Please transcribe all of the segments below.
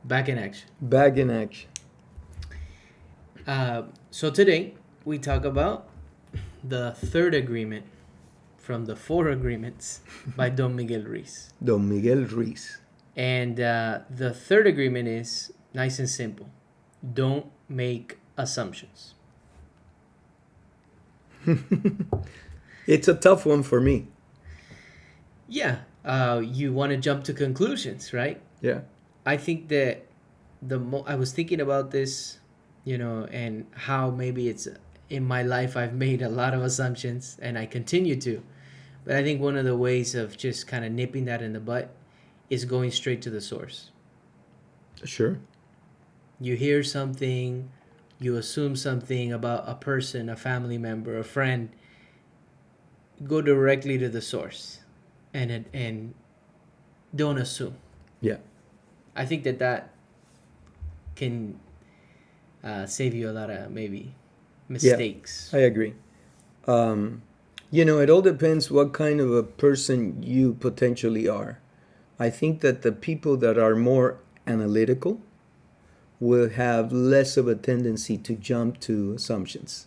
Back in action. Back in action. So today we talk about the third agreement from the four agreements by Don Miguel Ruiz. Don Miguel Ruiz. And the third agreement is nice and simple. Don't make assumptions. It's a tough one for me. Yeah, you want to jump to conclusions, right? Yeah. I think that I was thinking about this, and how maybe it's in my life I've made a lot of assumptions and I continue to. But I think one of the ways of just kind of nipping that in the butt is going straight to the source. Sure. You hear something, you assume something about a person, a family member, a friend. Go directly to the source and don't assume. Yeah. I think that can save you a lot of maybe mistakes. I agree. It all depends what kind of a person you potentially are. I think that the people that are more analytical will have less of a tendency to jump to assumptions.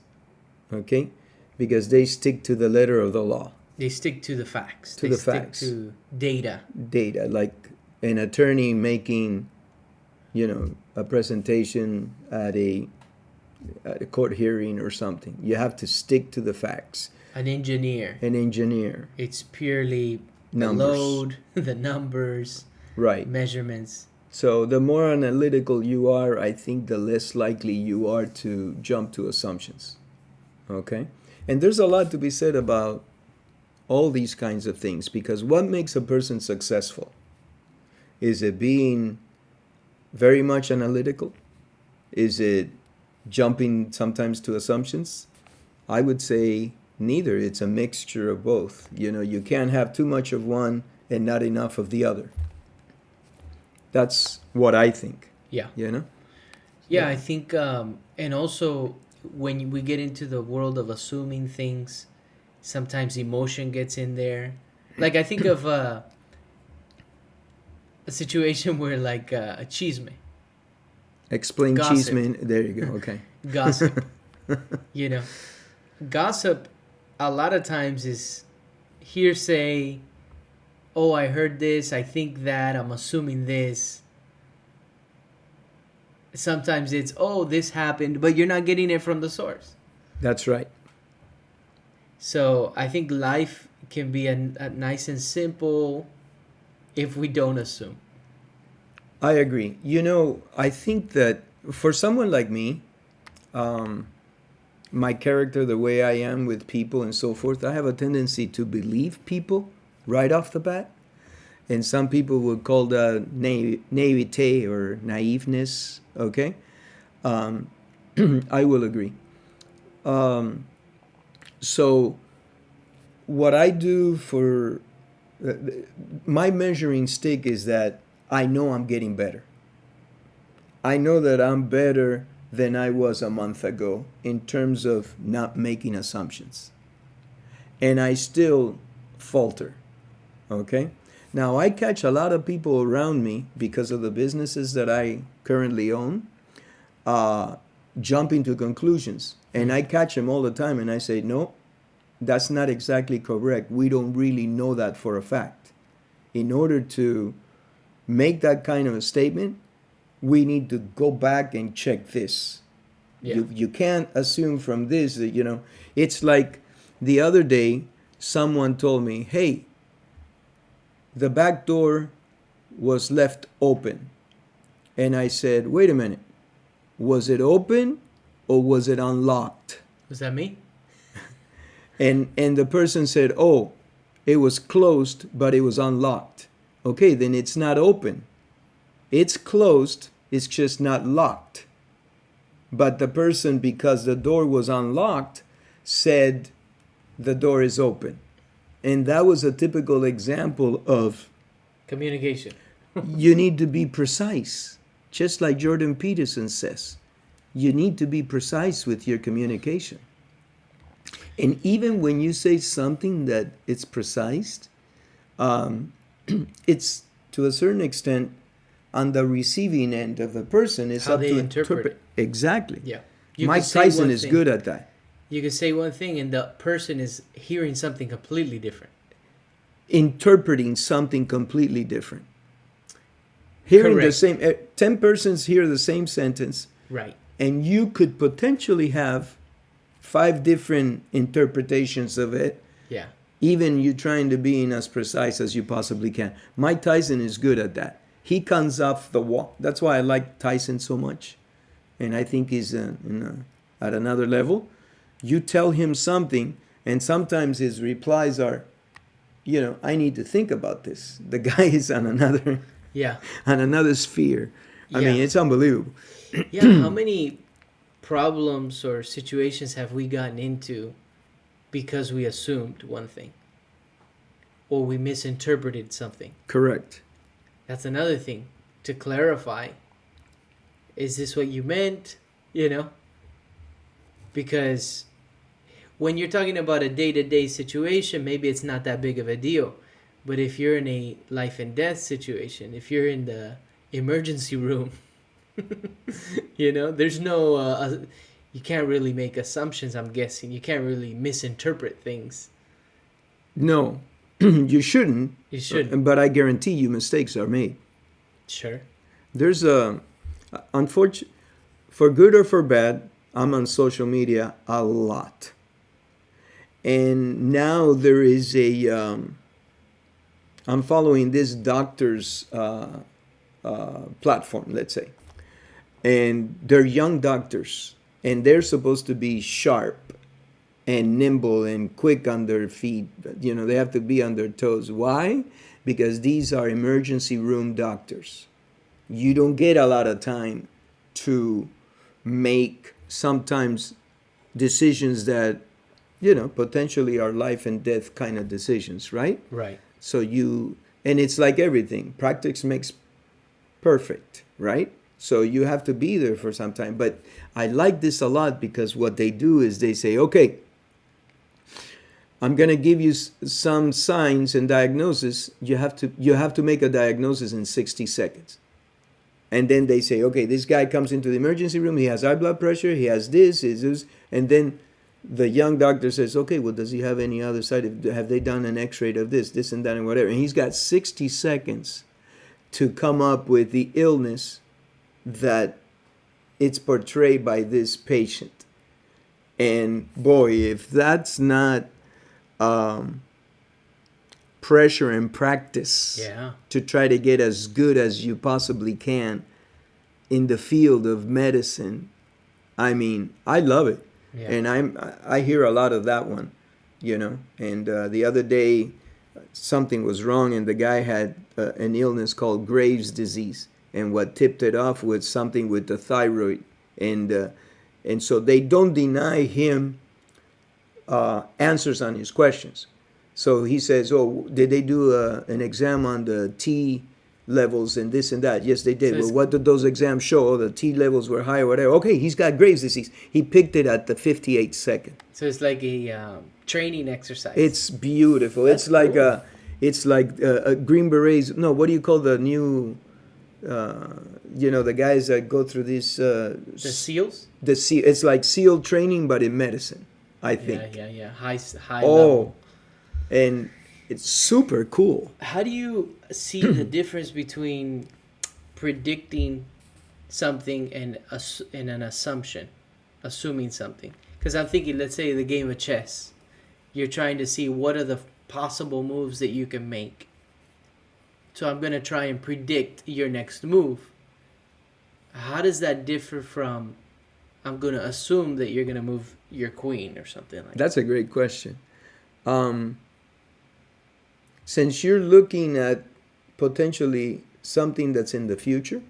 Okay? Because they stick to the letter of the law. They stick to the facts. They stick to data. Data, like an attorney making, a presentation at a court hearing or something. You have to stick to the facts. An engineer. It's purely numbers. The load, the numbers, right, measurements. So the more analytical you are, I think the less likely you are to jump to assumptions. Okay? And there's a lot to be said about all these kinds of things, because what makes a person successful? Is it being very much analytical? Is it jumping sometimes to assumptions? I would say neither. It's a mixture of both. You can't have too much of one and not enough of the other. That's what I think. Yeah. Yeah, I think, and also when we get into the world of assuming things, sometimes emotion gets in there. Like I think of a situation where like a chisme. Explain Gossip. chisme. There you go. Okay. Gossip. Gossip a lot of times is hearsay. Oh, I heard this, I think that, I'm assuming this. Sometimes it's, oh, this happened, but you're not getting it from the source. That's right. So I think life can be a nice and simple if we don't assume. I agree. I think that for someone like me, my character, the way I am with people and so forth, I have a tendency to believe people right off the bat. And some people would call that naivete or naiveness. Okay? I will agree. So what I do for my measuring stick is that I know I'm getting better. I know that I'm better than I was a month ago in terms of not making assumptions. And I still falter. Okay? Now, I catch a lot of people around me because of the businesses that I currently own, jumping to conclusions. And I catch them all the time and I say, no, that's not exactly correct. We don't really know that for a fact. In order to make that kind of a statement, we need to go back and check this. Yeah. You can't assume from this that, it's like the other day, someone told me, hey, the back door was left open. And I said, wait a minute, was it open or was it unlocked? Was that me? And the person said, oh, it was closed, but it was unlocked. Okay, then it's not open. It's closed, it's just not locked. But the person, because the door was unlocked, said the door is open. And that was a typical example of communication. You need to be precise. Just like Jordan Peterson says, you need to be precise with your communication. And even when you say something that it's precise, it's to a certain extent on the receiving end of a person, it's How up they to interpret. Exactly. Yeah. Mike Tyson is good at that. You can say one thing and the person is hearing something completely different. Interpreting something completely different. Hearing Correct. the same, 10 persons hear the same sentence. Right. And you could potentially have 5 different interpretations of it. Yeah. Even you trying to be as precise as you possibly can. Mike Tyson is good at that. He comes off the wall. That's why I like Tyson so much. And I think he's at another level. You tell him something, and sometimes his replies are, I need to think about this. The guy is on another, on another sphere. I mean, it's unbelievable. Yeah, how many problems or situations have we gotten into because we assumed one thing or we misinterpreted something? Correct. That's another thing to clarify. Is this what you meant? Because when you're talking about a day-to-day situation, maybe it's not that big of a deal. But if you're in a life and death situation, if you're in the emergency room, there's no, you can't really make assumptions, I'm guessing. You can't really misinterpret things. No, you shouldn't. You shouldn't. But I guarantee you mistakes are made. Sure. There's unfortunately, for good or for bad, I'm on social media a lot. And now there is I'm following this doctor's platform, let's say. And they're young doctors, and they're supposed to be sharp and nimble and quick on their feet. They have to be on their toes. Why? Because these are emergency room doctors. You don't get a lot of time to make sometimes decisions that, potentially are life and death kind of decisions, right? Right. So and it's like everything. Practice makes perfect, right? So you have to be there for some time. But I like this a lot because what they do is they say, okay, I'm going to give you some signs and diagnosis. You have to make a diagnosis in 60 seconds. And then they say, okay, this guy comes into the emergency room. He has high blood pressure. He has this. And then the young doctor says, okay, well, does he have any other side? Have they done an x-ray of this and that, and whatever? And he's got 60 seconds to come up with the illness that it's portrayed by this patient. And boy, if that's not pressure and practice to try to get as good as you possibly can in the field of medicine, I mean, I love it. Yeah. And I hear a lot of that one, And the other day, something was wrong, and the guy had an illness called Graves' disease, and what tipped it off was something with the thyroid, and so they don't deny him answers on his questions. So he says, "Oh, did they do an exam on the T levels and this and that?" Yes, they did. So well, what did those exams show? Oh, the T levels were high or whatever. Okay, he's got Graves' disease. He picked it at the 58th second. So it's like a training exercise. It's beautiful. That's cool. It's like Green Berets. No, what do you call the new? The guys that go through this. The SEALs. It's like SEAL training, but in medicine. I think. Yeah. High level. And it's super cool. How do you see the difference between predicting something and an assumption, assuming something? Because I'm thinking, let's say the game of chess, you're trying to see what are the possible moves that you can make. So I'm going to try and predict your next move. How does that differ from I'm going to assume that you're going to move your queen or something like that? That's a great question. Since you're looking at potentially something that's in the future,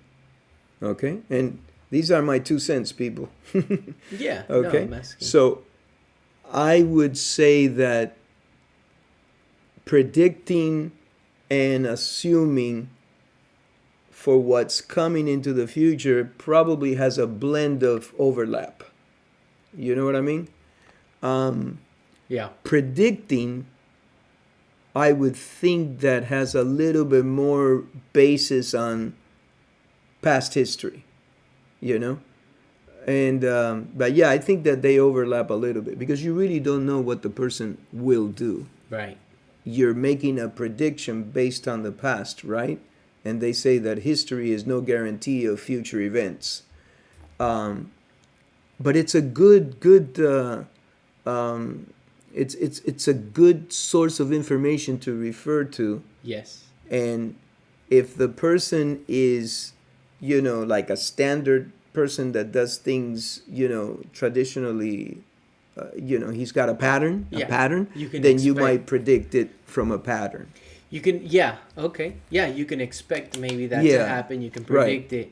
okay? And these are my 2 cents, people. Yeah. Okay. No, I'm asking. So I would say that predicting and assuming for what's coming into the future probably has a blend of overlap. You know what I mean? Yeah. Predicting, I would think that has a little bit more basis on past history, you know. And but yeah, I think that they overlap a little bit because you really don't know what the person will do. Right. You're making a prediction based on the past, right? And they say that history is no guarantee of future events. But it's a it's a good source of information to refer to. Yes. And if the person is, like a standard person that does things, traditionally, he's got a pattern, then you might predict it from a pattern. You can, yeah, okay. Yeah, you can expect maybe that to happen. You can predict it,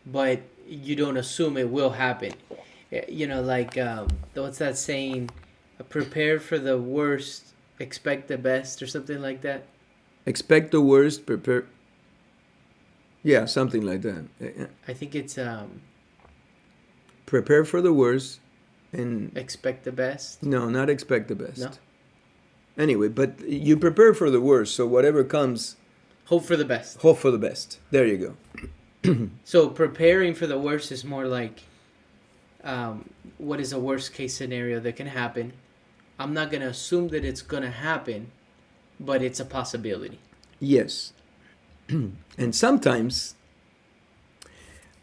but you don't assume it will happen. Like, what's that saying? Prepare for the worst, expect the best, or something like that. Expect the worst, prepare. Yeah, something like that. I think it's prepare for the worst and expect the best. No, not expect the best. No. Anyway, but you prepare for the worst, so whatever comes, hope for the best. Hope for the best. There you go. So preparing for the worst is more like, what is a worst case scenario that can happen? I'm not gonna assume that it's gonna happen, but it's a possibility. Yes. And sometimes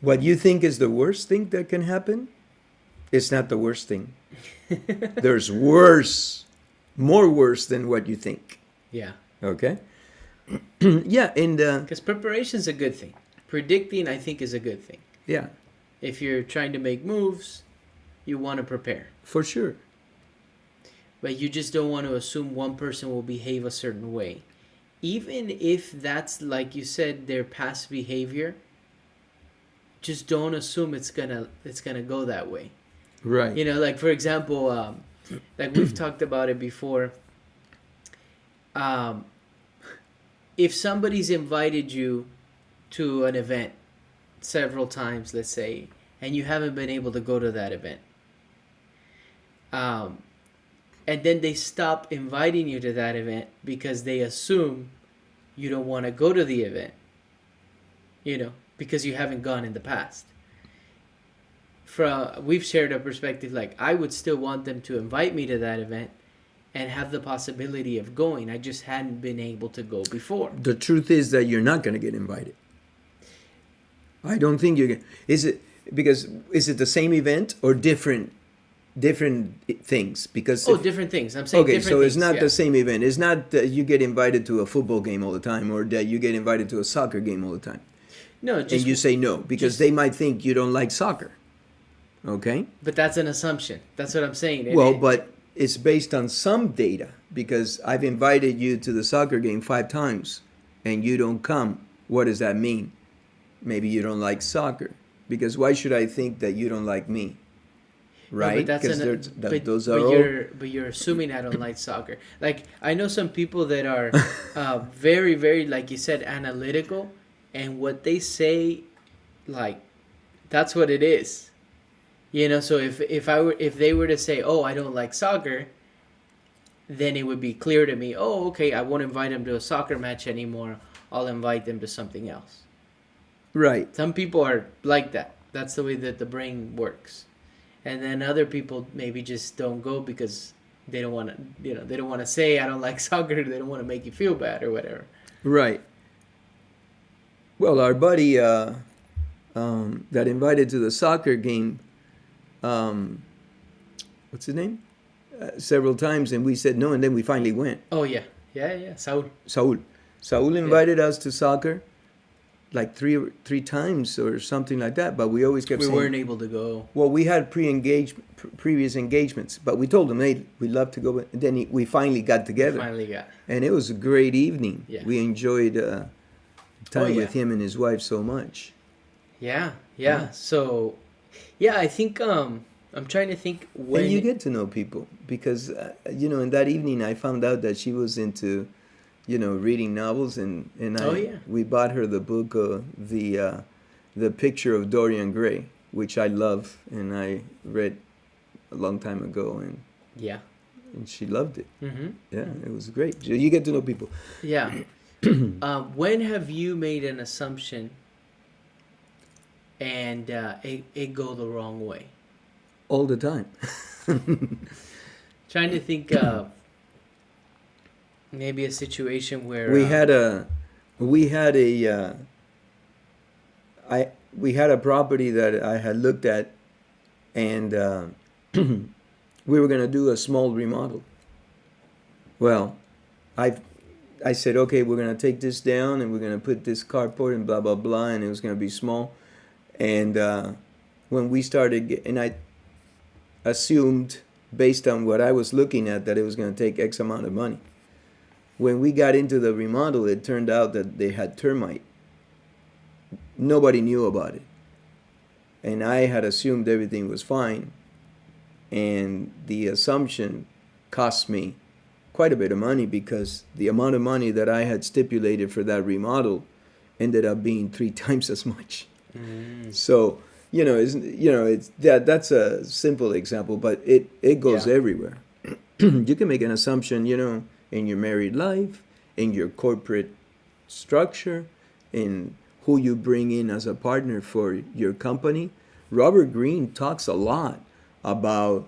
what you think is the worst thing that can happen is not the worst thing. There's worse, more worse than what you think. Yeah. Okay. Yeah, and because preparation is a good thing. Predicting, I think, is a good thing. Yeah. If you're trying to make moves, you want to prepare. For sure. But you just don't want to assume one person will behave a certain way. Even if that's, like you said, their past behavior, just don't assume it's gonna go that way. Right. Like, for example, like we've talked about it before. If somebody's invited you to an event several times, let's say, and you haven't been able to go to that event, and then they stop inviting you to that event because they assume you don't want to go to the event, because you haven't gone in the past. We've shared a perspective, like, I would still want them to invite me to that event and have the possibility of going. I just hadn't been able to go before. The truth is that you're not going to get invited. I don't think you're going to. Is it the same event or different things? Because different things. I'm saying different things. Okay, so it's not the same event. It's not that you get invited to a football game all the time or that you get invited to a soccer game all the time. No, and you say no because they might think you don't like soccer. Okay? But that's an assumption. That's what I'm saying. But it's based on some data because I've invited you to the soccer game 5 times and you don't come. What does that mean? Maybe you don't like soccer. Because why should I think that you don't like me? Right? No, but you're assuming I don't like soccer. Like, I know some people that are very, very, like you said, analytical, and what they say, like, that's what it is. So if they were to say, "Oh, I don't like soccer," then it would be clear to me, "Oh, okay, I won't invite them to a soccer match anymore. I'll invite them to something else." Right. Some people are like that. That's the way that the brain works. And then other people maybe just don't go because they don't want to, they don't want to say, "I don't like soccer." They don't want to make you feel bad or whatever. Right. Well, our buddy that invited to the soccer game, what's his name? Several times, and we said no, and then we finally went. Oh, yeah. Yeah. Saul invited us to soccer like three times or something like that, but we always kept saying we weren't able to go. Well, we had previous engagements, but we told them, hey, we'd love to go. And then we finally got together. And it was a great evening. Yeah. We enjoyed time with him and his wife so much. Yeah. So, I think I'm trying to think when... And you get to know people because, in that evening I found out that she was into, reading novels and we bought her the book, The Picture of Dorian Gray, which I love and I read a long time ago and she loved it. Mm-hmm. Yeah, it was great. So you get to know people. Yeah. When have you made an assumption and it go the wrong way. All the time. Trying to think of maybe a situation where we had a we had a I we had a property that I had looked at, and we were going to do a small remodel. Well, I I said, okay, we're going to take this down and we're going to put this carport and blah blah blah, and it was going to be small. And when we started, and I assumed based on what I was looking at that it was going to take X amount of money. When we got into the remodel, it turned out that they had termite. Nobody knew about it. And I had assumed everything was fine. And the assumption cost me quite a bit of money, because the amount of money that I had stipulated for that remodel ended up being 3 times as much. So, it's that's a simple example, but it goes everywhere. You can make an assumption, in your married life, in your corporate structure, in who you bring in as a partner for your company. Robert Greene talks a lot about,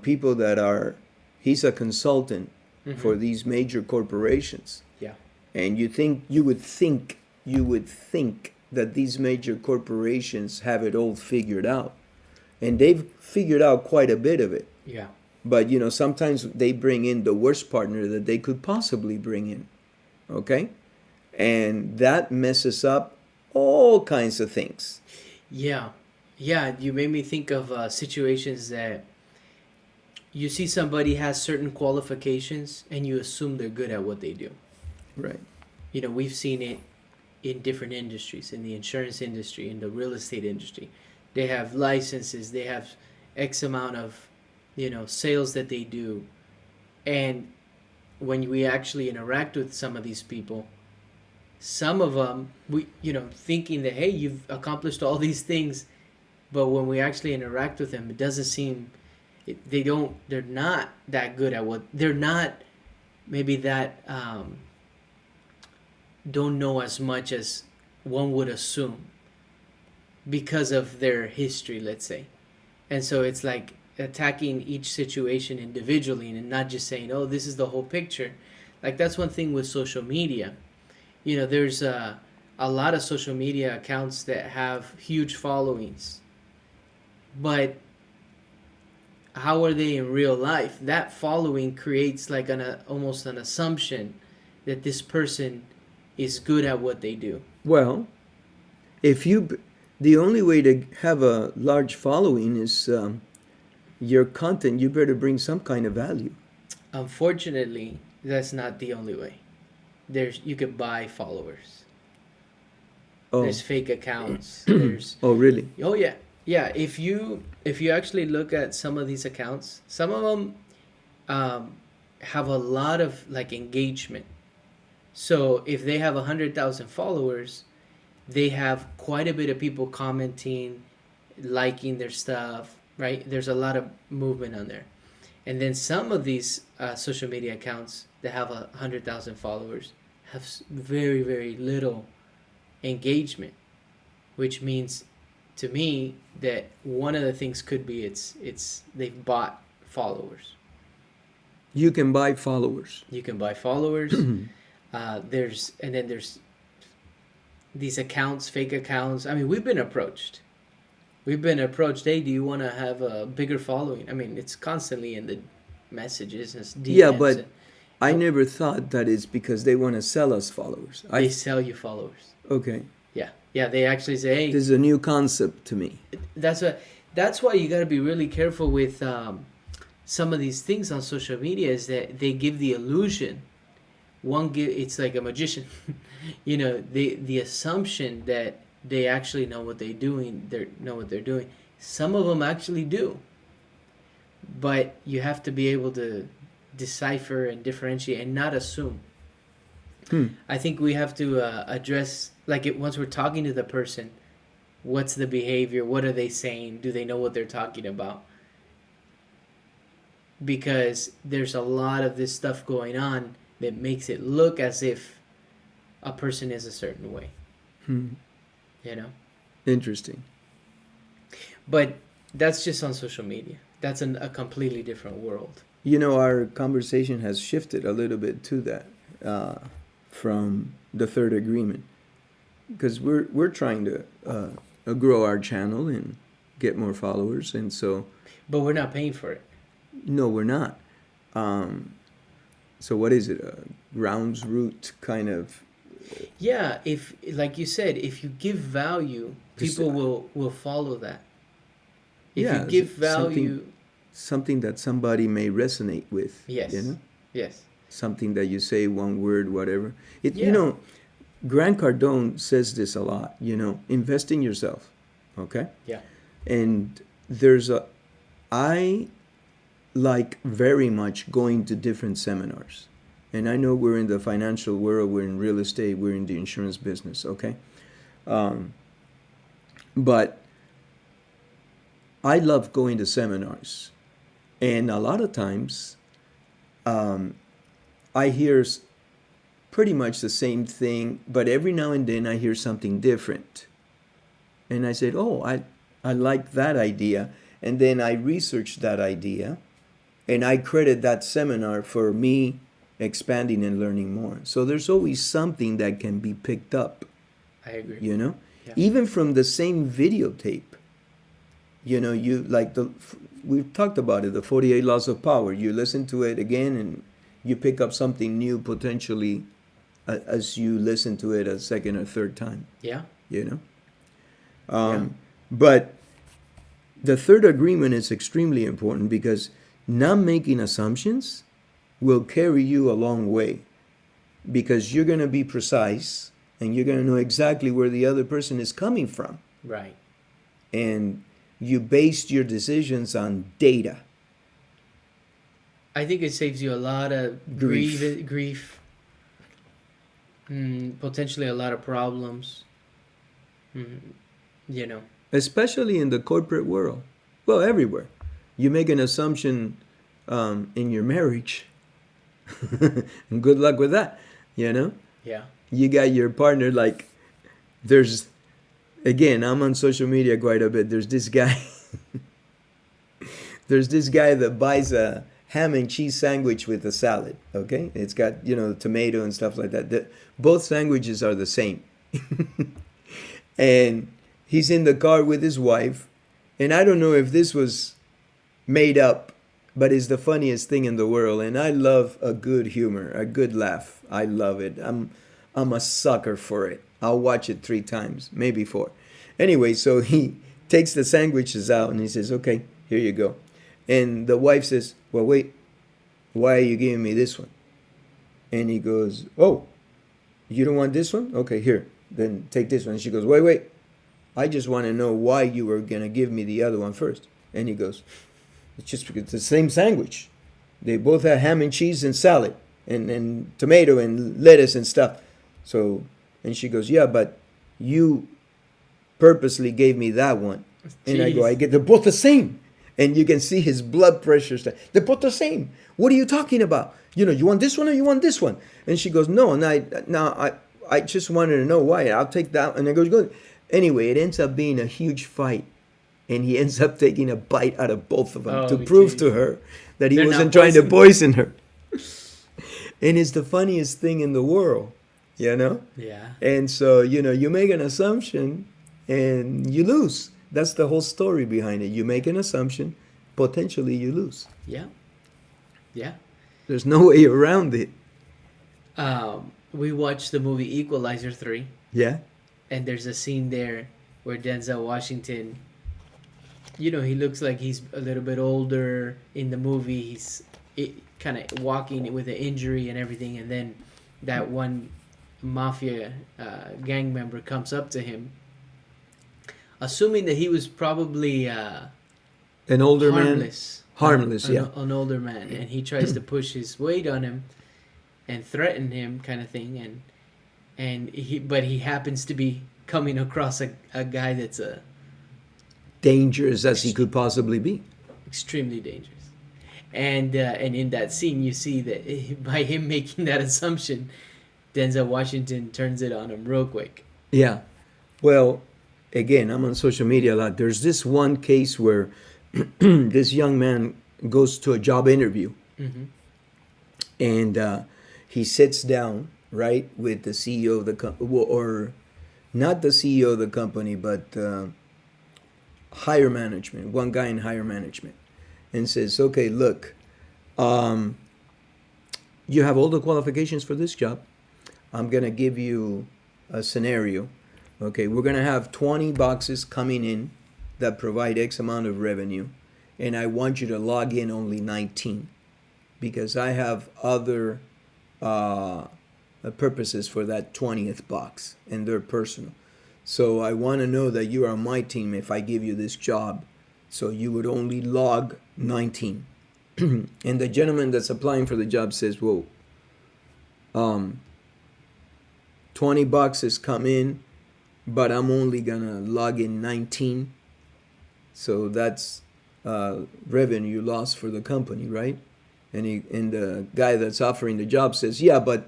people that are, he's a consultant for these major corporations. Yeah. And you would think that these major corporations have it all figured out. And they've figured out quite a bit of it. Yeah. But, sometimes they bring in the worst partner that they could possibly bring in. Okay? And that messes up all kinds of things. Yeah. Yeah, you made me think of situations that you see somebody has certain qualifications and you assume they're good at what they do. Right. We've seen it in different industries, in the insurance industry, in the real estate industry. They have licenses, they have X amount of, sales that they do. And when we actually interact with some of these people, some of them, thinking that, hey, you've accomplished all these things, but when we actually interact with them, it doesn't seem, they're not that good at what, they're not maybe that, don't know as much as one would assume because of their history, let's say. And so it's like attacking each situation individually and not just saying, oh, this is the whole picture. Like, that's one thing with social media. There's a lot of social media accounts that have huge followings, but how are they in real life? That following creates like almost an assumption that this person is good at what they do. Well, the only way to have a large following is your content. You better bring some kind of value. Unfortunately, that's not the only way. You could buy followers. Oh. There's fake accounts. There's Oh, really? Oh yeah. Yeah, if you actually look at some of these accounts, some of them have a lot of like engagement. So if they have 100,000 followers, they have quite a bit of people commenting, liking their stuff, right? There's a lot of movement on there. And then some of these social media accounts that have 100,000 followers have very, very little engagement, which means to me that one of the things could be it's they've bought followers. You can buy followers. You can buy followers. There's these accounts, fake accounts. I mean, we've been approached. Hey, do you want to have a bigger following? I mean, it's constantly in the messages and DMs. Yeah, but I never thought that it's because they want to sell us followers. They sell you followers. Okay. Yeah, they actually say, hey, this is a new concept to me. That's why you got to be really careful with some of these things on social media, is that they give the illusion. It's like a magician. The assumption that they actually know what they're doing. Some of them actually do. But you have to be able to decipher and differentiate and not assume. I think we have to address, once we're talking to the person, what's the behavior? What are they saying? Do they know what they're talking about? Because there's a lot of this stuff going on that makes it look as if a person is a certain way. Interesting. But that's just on social media. That's a completely different world. You know, our conversation has shifted a little bit to that from the third agreement, because we're trying to grow our channel and get more followers, and so But we're not paying for it. no, we're not. So what is it? A grounds root kind of Yeah, if like you said, if you give value, Just- people will follow that. If yeah, you give something value, something that somebody may resonate with. yes, You know, yes, something that you say one word, whatever. It Yeah. you know, Grant Cardone says this a lot. You know, invest in yourself. Okay. yeah, And I like very much going to different seminars. And I know we're in the financial world, we're in real estate, we're in the insurance business, okay? But I love going to seminars. And a lot of times, I hear pretty much the same thing, but every now and then I hear something different. And I said, oh, I like that idea. And then I researched that idea, and I credit that seminar for me expanding and learning more. So there's always something that can be picked up, I agree. you know? Yeah. Even from the same videotape. You know, you like we've talked about it, the 48 Laws of Power. You listen to it again and you pick up something new potentially as you listen to it a second or third time, Yeah, you know? Yeah. But the third agreement is extremely important because not making assumptions will carry you a long way, because you're going to be precise and you're going to know exactly where the other person is coming from. right. And you based your decisions on data. I think it saves you a lot of grief, potentially a lot of problems. You know, Especially in the corporate world. Well, everywhere. You make an assumption in your marriage. And good luck with that, you know? yeah, You got your partner, like, again, I'm on social media quite a bit. There's this guy. There's this guy that buys a ham and cheese sandwich with a salad, okay? It's got, tomato and stuff like that. Both sandwiches are the same. And he's in the car with his wife, and I don't know if this was made up, but it's the funniest thing in the world. And I love a good humor, a good laugh. I love it. I'm a sucker for it. I'll watch it 3 times, maybe 4. Anyway, so he takes the sandwiches out and he says, okay, here you go. And the wife says, well, wait, why are you giving me this one? And he goes, oh, you don't want this one? Okay, here, then take this one. And she goes, wait, I just want to know why you were going to give me the other one first. And he goes, it's just because it's the same sandwich. They both have ham and cheese and salad and tomato and lettuce and stuff. So, and she goes, yeah, but you purposely gave me that one. And I go, they're both the same. And you can see his blood pressure start. They're both the same. What are you talking about? You want this one or you want this one? And she goes, no. And I just wanted to know why. I'll take that. And I go, good. Anyway, it ends up being a huge fight. And he ends up taking a bite out of both of them to prove to her that he wasn't trying to poison her. And it's the funniest thing in the world, Yeah. And so, you make an assumption and you lose. That's the whole story behind it. You make an assumption, potentially you lose. Yeah. Yeah. There's no way around it. We watched the movie Equalizer 3. Yeah. And there's a scene there where Denzel Washington, he looks like he's a little bit older in the movie. He's kind of walking with an injury and everything. And then that one mafia gang member comes up to him, assuming that he was probably an older harmless. Yeah. An older man. And he tries to push his weight on him and threaten him, kind of thing. But he happens to be coming across a guy that's dangerous as he could possibly be. Extremely dangerous. And in that scene, you see that by him making that assumption, Denzel Washington turns it on him real quick. Yeah. Well, again, I'm on social media a lot. There's this one case where this young man goes to a job interview, Mm-hmm. and he sits down, right, with the CEO of the company, or not the CEO of the company, but higher management, one guy in higher management, and says, okay, look, um, you have all the qualifications for this job. I'm going to give you a scenario. Okay, we're going to have 20 boxes coming in that provide X amount of revenue, and I want you to log in only 19 because I have other purposes for that 20th box, and they're personal. So I want to know that you are on my team if I give you this job. So you would only log 19. And the gentleman that's applying for the job says, "Whoa, 20 boxes come in, but I'm only gonna log in 19. So that's revenue loss for the company, right?" And the guy that's offering the job says, "Yeah, but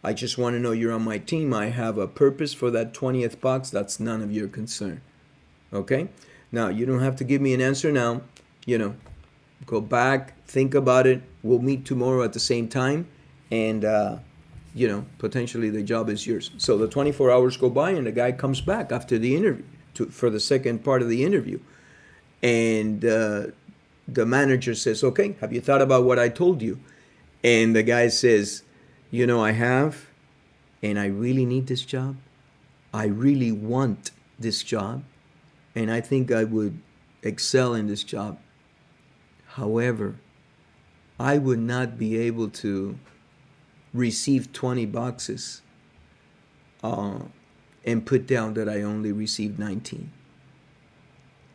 I just want to know you're on my team. I have a purpose for that 20th box. That's none of your concern." Okay? Now, you don't have to give me an answer now. Go back, think about it. We'll meet tomorrow at the same time, and potentially the job is yours. So the 24 hours go by, and the guy comes back after the interview for the second part of the interview, and the manager says, "Okay, have you thought about what I told you?" And the guy says, "I have, and I really need this job. I really want this job, and I think I would excel in this job. However, I would not be able to receive 20 boxes and put down that I only received 19.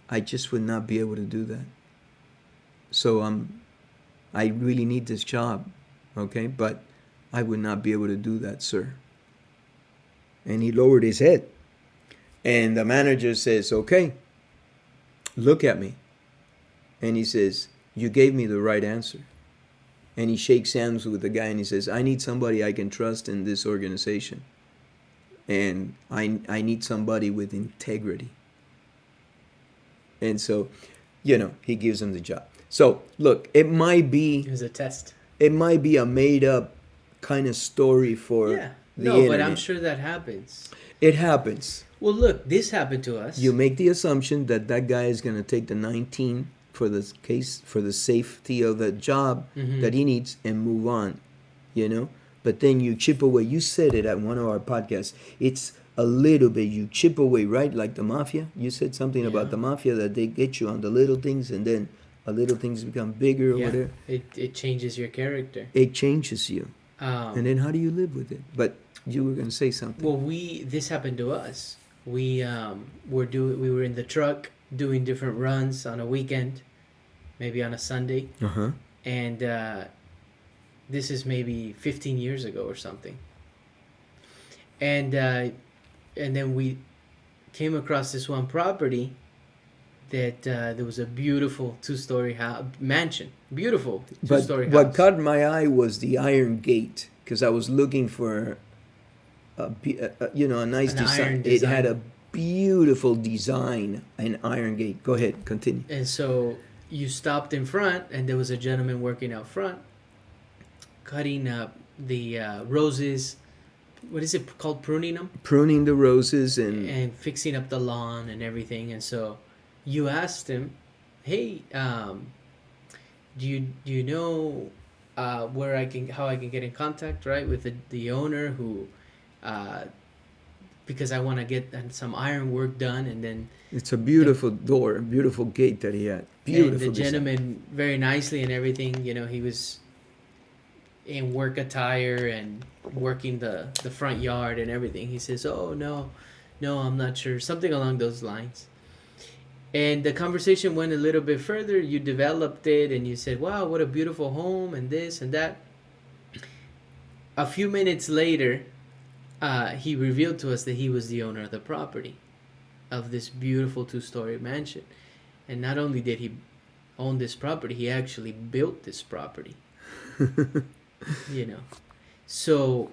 I just would not be able to do that. So I really need this job, okay? But I would not be able to do that, sir." And he lowered his head. And the manager says, "Okay, look at me." And he says, "You gave me the right answer." And he shakes hands with the guy and he says, "I need somebody I can trust in this organization. And I need somebody with integrity." And so, he gives him the job. So, look, it might be It was a test. a made up kind of story for Yeah. the No, internet. but I'm sure that happens. It happens. Well, look, this happened to us. You make the assumption that that guy is going to take the 19 for the safety of the job that he needs and move on, But then you chip away. You said it at one of our podcasts. It's a little bit, you chip away, right? Like the mafia. You said something about the mafia, that they get you on the little things, and then little things become bigger or whatever. It changes your character. It changes you. And then how do you live with it? But you were going to say something. Well, this happened to us. We were in the truck doing different runs on a weekend, maybe on a Sunday, and this is maybe 15 years ago or something. And then we came across this one property that there was a beautiful two-story mansion, beautiful two-story house. What caught my eye was the iron gate, because I was looking for a nice design. It had a beautiful design, an iron gate. Go ahead, continue. And so you stopped in front, and there was a gentleman working out front, cutting up the roses. What is it called? Pruning them? Pruning the roses and fixing up the lawn and everything. And so you asked him, "Hey, do you know how I can get in contact, right, with the owner who, because I want to get some iron work done." And then it's a beautiful door, a beautiful gate that he had. Beautiful. And the gentleman, very nicely and everything, he was in work attire and working the front yard and everything. He says, "Oh, no, I'm not sure," something along those lines. And the conversation went a little bit further. You developed it and you said, "Wow, what a beautiful home," and this and that. A few minutes later, he revealed to us that he was the owner of the property, of this beautiful two-story mansion. And not only did he own this property, he actually built this property. So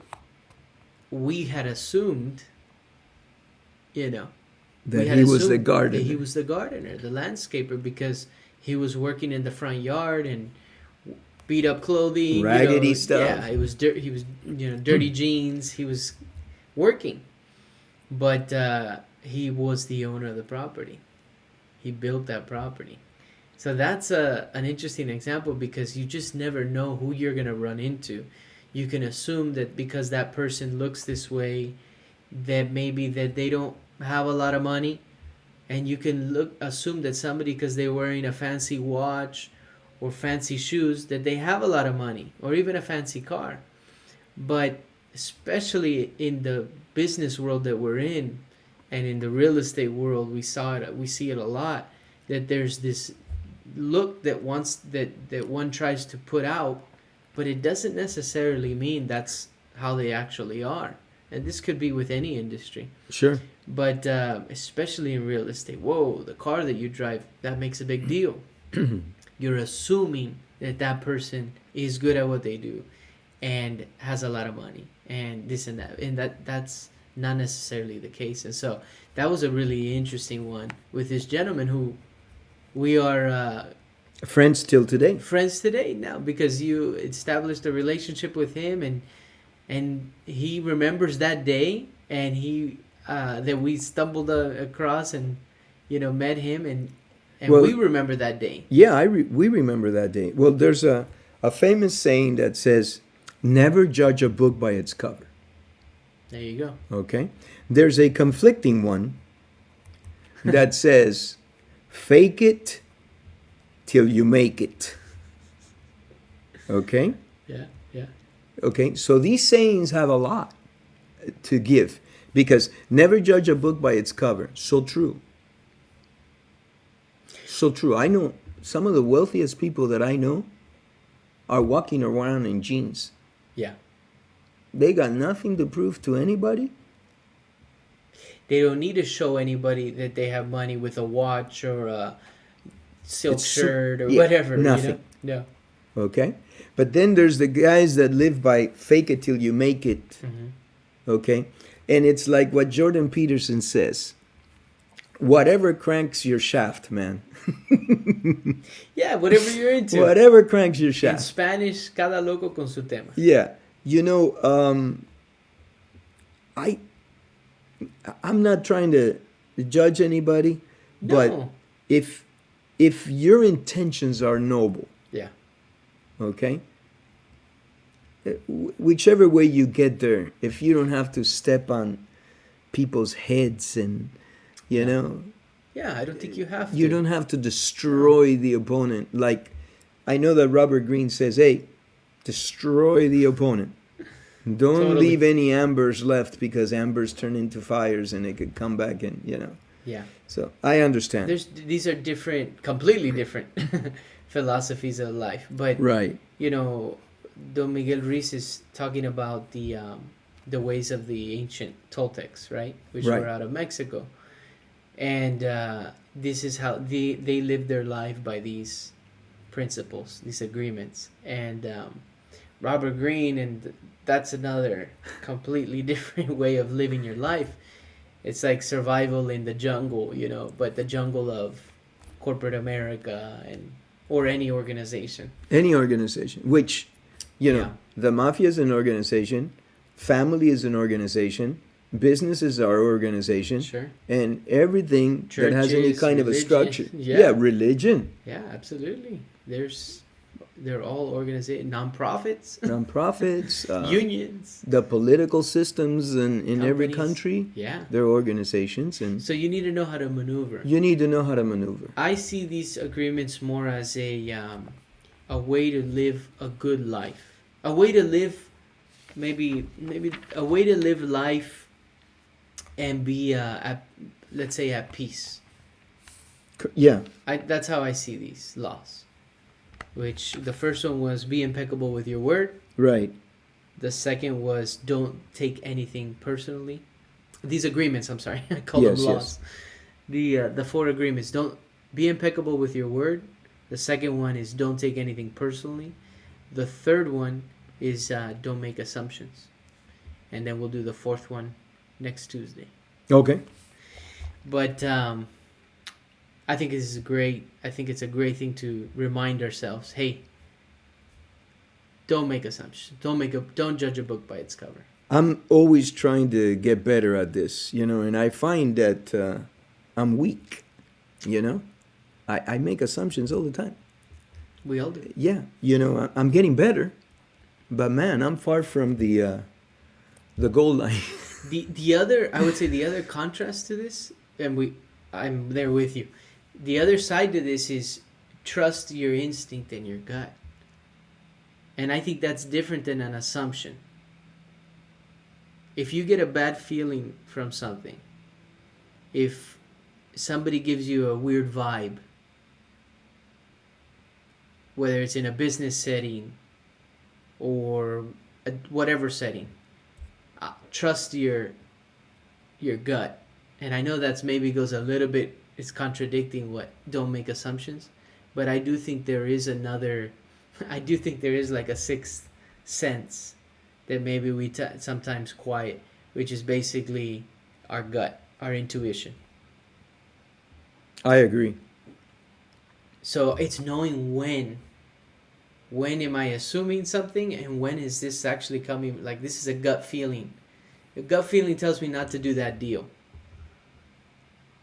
we had assumed, That he was the gardener. that he was the gardener, the landscaper, because he was working in the front yard and beat up clothing, Raggedy stuff. Yeah, it was dirt. He was, dirty jeans. He was working, but he was the owner of the property. He built that property. So that's an interesting example, because you just never know who you're going to run into. You can assume that because that person looks this way, that maybe that they don't have a lot of money, and you can assume that somebody, because they're wearing a fancy watch or fancy shoes, that they have a lot of money or even a fancy car. But especially in the business world that we're in, and in the real estate world, we see it a lot, that there's this look that one tries to put out, but it doesn't necessarily mean that's how they actually are. And this could be with any industry. Sure. But especially in real estate, whoa, the car that you drive, that makes a big deal. You're assuming that person is good at what they do and has a lot of money and this and that. And that's not necessarily the case. And so that was a really interesting one with this gentleman who we are friends till today. Friends today now, because you established a relationship with him, and he remembers that day, and he that we stumbled across and met him, and well, we remember that day. Yeah, we remember that day. Well, there's a famous saying that says, "Never judge a book by its cover." There you go. Okay. There's a conflicting one that says, "Fake it till you make it." Okay? Yeah. Okay, so these sayings have a lot to give, because never judge a book by its cover. So true. So true. I know some of the wealthiest people that I know are walking around in jeans. Yeah. They got nothing to prove to anybody. They don't need to show anybody that they have money with a watch or a silk shirt or whatever. Nothing. No. Okay? But then there's the guys that live by fake it till you make it. Mm-hmm. Okay? And it's like what Jordan Peterson says. Whatever cranks your shaft, man. Yeah, whatever you're into. Whatever cranks your shaft. In Spanish, cada loco con su tema. Yeah. I'm not trying to judge anybody, but No. if your intentions are noble, Yeah. okay, whichever way you get there, if you don't have to step on people's heads and Yeah, I don't think you have to. you don't have to destroy the opponent. Like, I know that Robert Greene says, "Hey, destroy the opponent. Don't Totally. leave any ambers left, because ambers turn into fires and it could come back and Yeah. So I understand. These are completely different philosophies of life. But Right. Don Miguel Ruiz is talking about the ways of the ancient Toltecs, right? Which Right. were out of Mexico. And this is how they lived their life, by these principles, these agreements. And Robert Greene, and that's another completely different way of living your life. It's like survival in the jungle, but the jungle of corporate America or any organization. Any organization, which, Yeah. the mafia is an organization, family is an organization, businesses are organization, Sure. and everything that has any Churches, kind of a religion. structure. Yeah. Religion. Yeah, absolutely. They're all organizations, nonprofits, Nonprofits, unions. the political systems in every Companies. country, Yeah. they're organizations, and So you need to know how to maneuver. you need to know how to maneuver. I see these agreements more as a way to live a good life, a way to live, maybe a way to live life and be let's say at peace. Yeah. That's how I see these laws. Which the first one was be impeccable with your word. Right. The second was don't take anything personally. These agreements, I'm sorry, I call Yes, them laws. The 4 agreements: don't be impeccable with your word. The second one is don't take anything personally. The third one is don't make assumptions. And then we'll do the fourth one next Tuesday. Okay. But I think this is great. I think it's a great thing to remind ourselves. Hey, don't make assumptions. Don't judge a book by its cover. I'm always trying to get better at this, and I find that I'm weak, you know. I make assumptions all the time. We all do. Yeah, I'm getting better, but man, I'm far from the goal line. The other, I would say, the other contrast to this, and I'm there with you. The other side to this is trust your instinct and your gut, and I think that's different than an assumption. If you get a bad feeling from something, if somebody gives you a weird vibe, whether it's in a business setting or whatever setting, trust your gut. And I know that's maybe goes a little bit, it's contradicting what don't make assumptions, but I do think there is I do think there is like a sixth sense that maybe we sometimes quiet, which is basically our gut, our intuition. I agree. So it's knowing when am I assuming something, and when is this actually coming, like this is a gut feeling. A gut feeling tells me not to do that deal.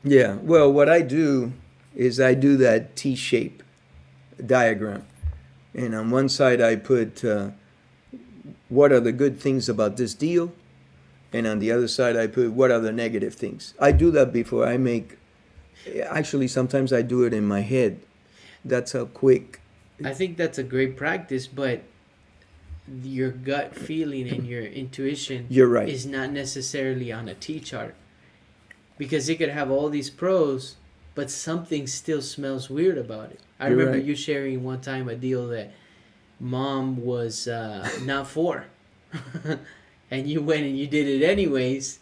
Yeah, well, what I do is I do that T-shape diagram. And on one side I put what are the good things about this deal, and on the other side I put what are the negative things. I do that before I make, actually sometimes I do it in my head. That's how quick. I think that's a great practice, but your gut feeling and your intuition, you're right, is not necessarily on a T-chart, because it could have all these pros, but something still smells weird about it. I You're remember right. you sharing one time a deal that mom was not for, and you went and you did it anyways,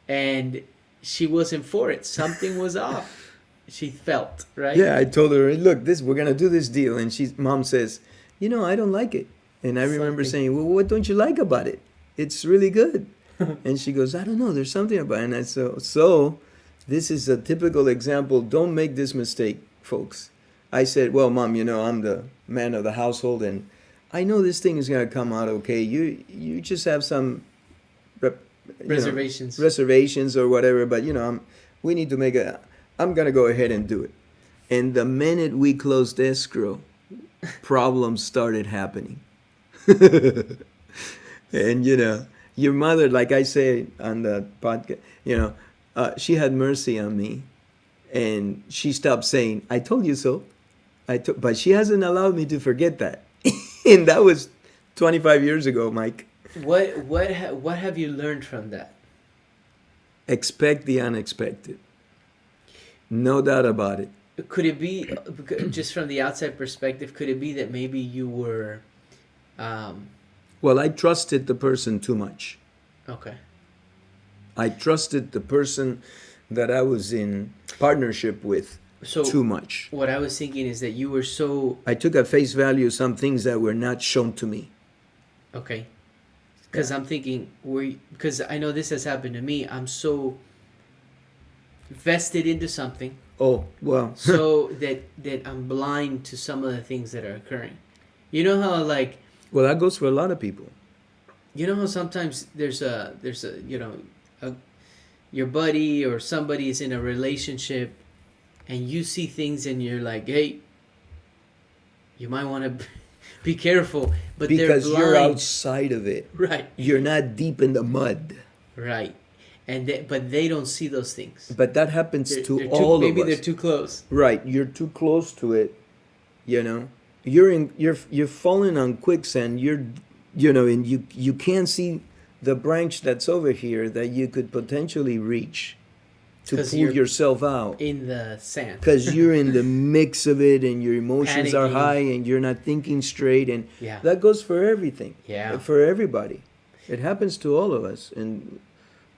and she wasn't for it. Something was off. She felt, right? Yeah, I told her, look, we're gonna do this deal, and mom says, I don't like it. And I remember saying, well, what don't you like about it? It's really good. And she goes, I don't know, there's something about it. And I said, so this is a typical example. Don't make this mistake, folks. I said, well, mom, I'm the man of the household, and I know this thing is gonna come out okay. You just have some reservations or whatever, but we need to make I'm gonna go ahead and do it. And the minute we closed escrow, problems started happening. And your mother, like I say on the podcast, she had mercy on me, and she stopped saying, I told you so. But she hasn't allowed me to forget that. And that was 25 years ago, Mike. What have you learned from that? Expect the unexpected. No doubt about it. Could it be, just from the outside perspective, could it be that maybe you were... Well, I trusted the person too much. Okay. I trusted the person that I was in partnership with too much. What I was thinking is that you were so... I took at face value some things that were not shown to me. Okay. Because I'm thinking, because I know this has happened to me, I'm so vested into something. Oh, well. So that I'm blind to some of the things that are occurring. You know how, like... Well, that goes for a lot of people. You know how sometimes there's a your buddy or somebody is in a relationship, and you see things and you're like, hey, you might want to be careful, but because they're blind. You're outside of it. Right. You're not deep in the mud. Right. But they don't see those things. But that happens to all of us. Maybe they're too close. Right. You're too close to it. You're falling on quicksand. And you can't see the branch that's over here that you could potentially reach to pull yourself out in the sand. Because you're in the mix of it, and your emotions are Panicking. high, and you're not thinking straight, and Yeah. that goes for everything. Yeah. For everybody, it happens to all of us, and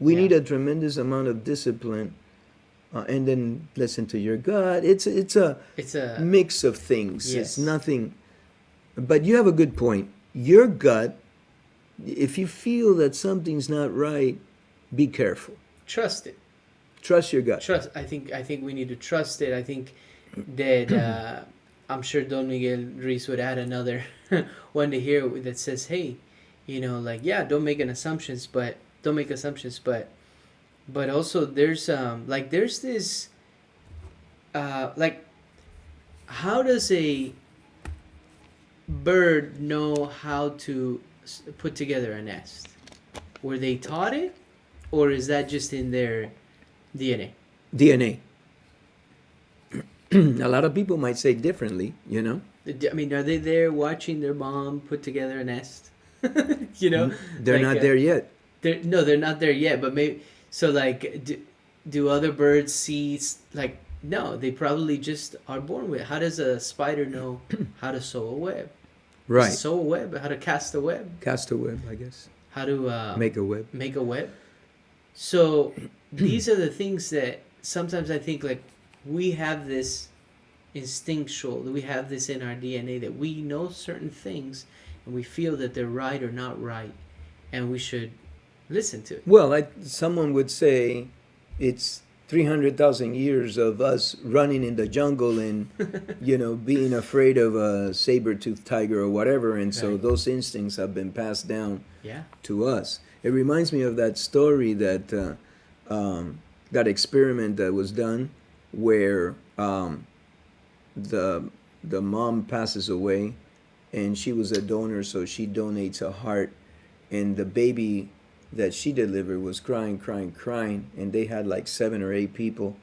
we need a tremendous amount of discipline. And then listen to your gut. It's a mix of things. Yes. It's nothing. But you have a good point. Your gut, if you feel that something's not right, be careful. Trust it. Trust your gut. Trust. I think we need to trust it. I think that I'm sure Don Miguel Ruiz would add another one to here that says, hey, like, yeah, don't make assumptions, but also there's there's this like, how does a bird know how to put together a nest? Were they taught it, or is that just in their DNA? DNA. A lot of people might say differently, I mean, are they there watching their mom put together a nest? They're not there yet. They're not there yet. But maybe so. Like, do other birds see? Like, no, they probably just are born with. How does a spider know how to sew a web? Right. Sew a web. How to cast a web? Cast a web, I guess. How to make a web. Make a web. So these are the things that sometimes I think, like, we have this instinctual, we have this in our DNA that we know certain things and we feel that they're right or not right, and we should listen to it. Well, someone would say it's 300,000 years of us running in the jungle and, being afraid of a saber-toothed tiger or whatever. And so those instincts have been passed down to us. It reminds me of that story that that experiment that was done where the mom passes away, and she was a donor, so she donates a heart, and the baby that she delivered was crying, and they had like 7 or 8 people,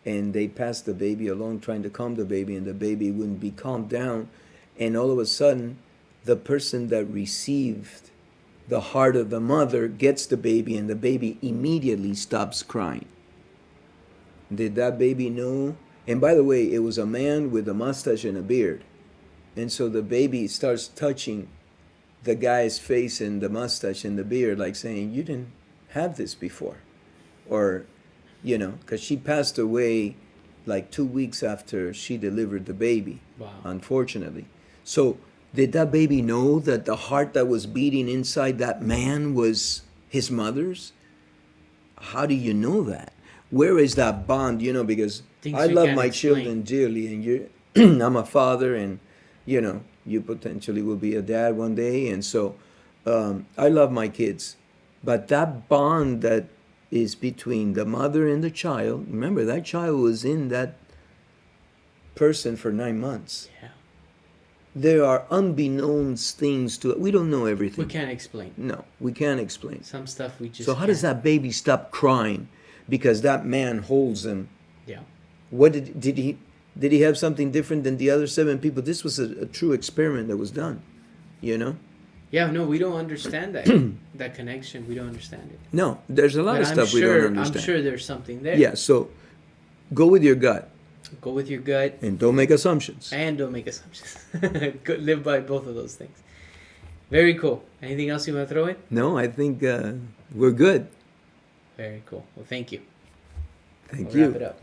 and they passed the baby along trying to calm the baby, and the baby wouldn't be calmed down, and all of a sudden the person that received the heart of the mother gets the baby, and the baby immediately stops crying. Did that baby know? And by the way, it was a man with a mustache and a beard. And so the baby starts touching the guy's face and the mustache and the beard, like saying, you didn't have this before. Or, because she passed away like 2 weeks after she delivered the baby, unfortunately. So did that baby know that the heart that was beating inside that man was his mother's? How do you know that? Where is that bond? Because I love my children dearly, and I'm a father, and you potentially will be a dad one day, and so I love my kids. But that bond that is between the mother and the child, remember, that child was in that person for 9 months. Yeah. There are unbeknownst things to it. We don't know everything. We can't explain. No, we can't explain. Some stuff we just So how does that baby stop crying because that man holds him? Yeah. What did he have something different than the other 7 people? This was a true experiment that was done, Yeah, no, we don't understand that that connection. We don't understand it. No, there's a lot of stuff we don't understand. I'm sure there's something there. Yeah, so go with your gut. Go with your gut. And don't make assumptions. Live by both of those things. Very cool. Anything else you want to throw in? No, I think we're good. Very cool. Well, thank you. Thank we'll you. Wrap it up.